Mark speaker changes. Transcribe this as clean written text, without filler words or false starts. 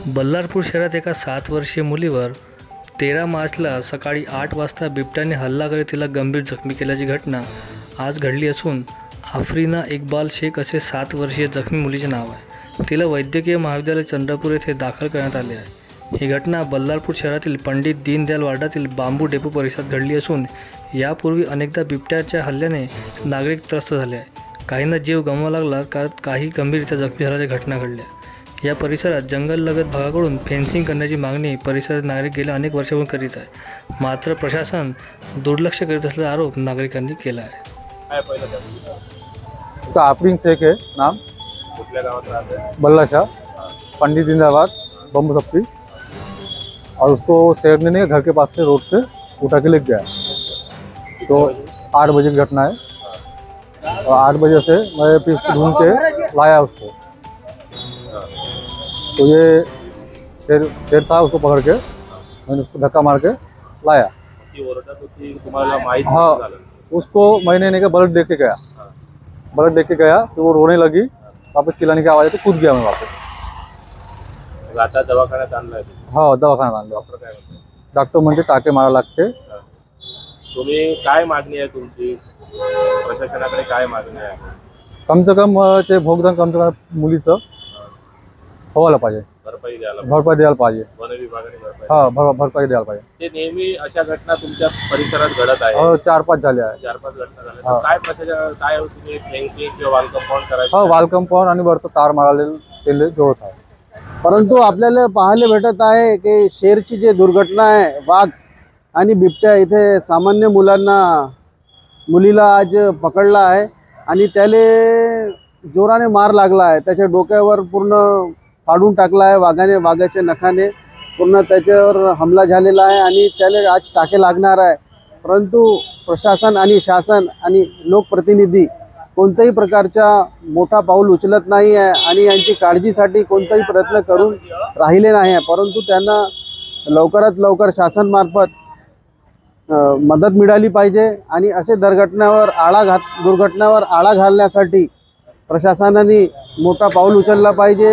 Speaker 1: बल्लारपूर शहरात एका 7 वर्षीय मुलीवर 13 मार्चला सकाळी 8 वाजता बिबट्याने हल्ला करत तिला गंभीर जखमी केल्याची घटना आज घडली असून आफरीना इक्बाल शेख असे 7 वर्षीय जखमी मुलीचे नाव आहे। तिला वैद्यकीय महाविद्यालय चंद्रपूर येथे दाखल करण्यात आले आहे। ही घटना बल्लारपूर शहरातील पंडित दीनदयाल वार्डातील बांबू डेपो परिसरात घडली असून यापूर्वी अनेकदा बिबट्याच्या हल्ल्याने नागरिक त्रस्त झाले आहे। काहींना जीव गमवावा लागला तर काही गंभीररित्या जखमी झाल्याच्या घटना घडल्या। या परिसरात जंगललगत भागाकडून फेन्सिंग करण्याची मागणी परिसरातील नागरिक गेल्या अनेक वर्षांपासून करीत आहे, मात्र प्रशासन दुर्लक्ष करीत असल्याचा आरोप नागरिकांनी केला आहे।
Speaker 2: उसका आफरीन शेख है नाम, बल्लाशाह, पंडित दीनदयाल बम्बू सप्पी, और उसको शेर ने घर के पास से रोड से उठा के ले गया। तो 8 बजे की घटना है और 8 बजे से मैं फिर उसको ढूंढ के लाया उसको। तो ये शेर था, उसको पकड़ के मैंने उसको धक्का मार के लाया। हाँ, उसको मैंने नहीं ब्लड देख के गया, ब्लड देख के गया फिर वो रोने लगी, वापस चिल्लाने की आवाज़ आई तो कूद गया मैं वापस।
Speaker 3: दवाखान्यात आणलाय?
Speaker 2: हाँ, दवाखान्यात आणलं।
Speaker 3: डॉक्टर काय म्हणते?
Speaker 2: डॉक्टर म्हणते टाके मारा लागते।
Speaker 3: तुम्ही काय मागणी आहे तुमची? प्रशासनाकडे काय मागणी आहे?
Speaker 2: कम से कम ते भोगदान कम से कम मुलीचं व्हायला पाहिजे,
Speaker 3: भरपाई द्यायला
Speaker 2: भरपाई द्यायला पाहिजे।
Speaker 3: वन विभागाने भरपाई
Speaker 2: हाँ, भरपाई द्यायला पाहिजे।
Speaker 3: ते नेहमी अशा घटना तुमच्या परिसरात घडत आहे?
Speaker 2: हो, 4-5 झाल्या आहे।
Speaker 3: 4-5 घटना झाल्या। काय प्रशासन काय तुम्ही फेन्सिंग किंवा वॉल कंपाऊंड करायचं?
Speaker 2: हो, वॉल कंपाऊंड आणि वरचं तार मारायला जोडत आहे।
Speaker 4: परंतु आपल्याला पाहायला भेटत आहे की शेरची जे दुर्घटना आहे, वाघ आणि बिबट्या इथे सामान्य मुलीला आज पकडला आहे आणि त्याले जोराने मार लागला आहे। त्याच्या डोक्यावर पूर्ण फाडून टाकला आहे वाघाने, वाघाच्या नखाने पूर्ण त्याच्यावर हमला झालेला आहे आणि त्याला आज टाके लागणार आहे। परंतु प्रशासन आणि शासन आणि लोकप्रतिनिधी कोणत्याही प्रकारचा मोठा पाऊल उचलत नाही आहे आणि यांची काळजीसाठी कोणताही प्रयत्न करून राहिले नाही आहे। परंतु त्यांना लवकरात लवकर शासनमार्फत मदत मिळाली पाहिजे आणि असे दुर्घटनावर आळा घालण्यासाठी प्रशासनाने मोठा पाऊल उचलला पाहिजे।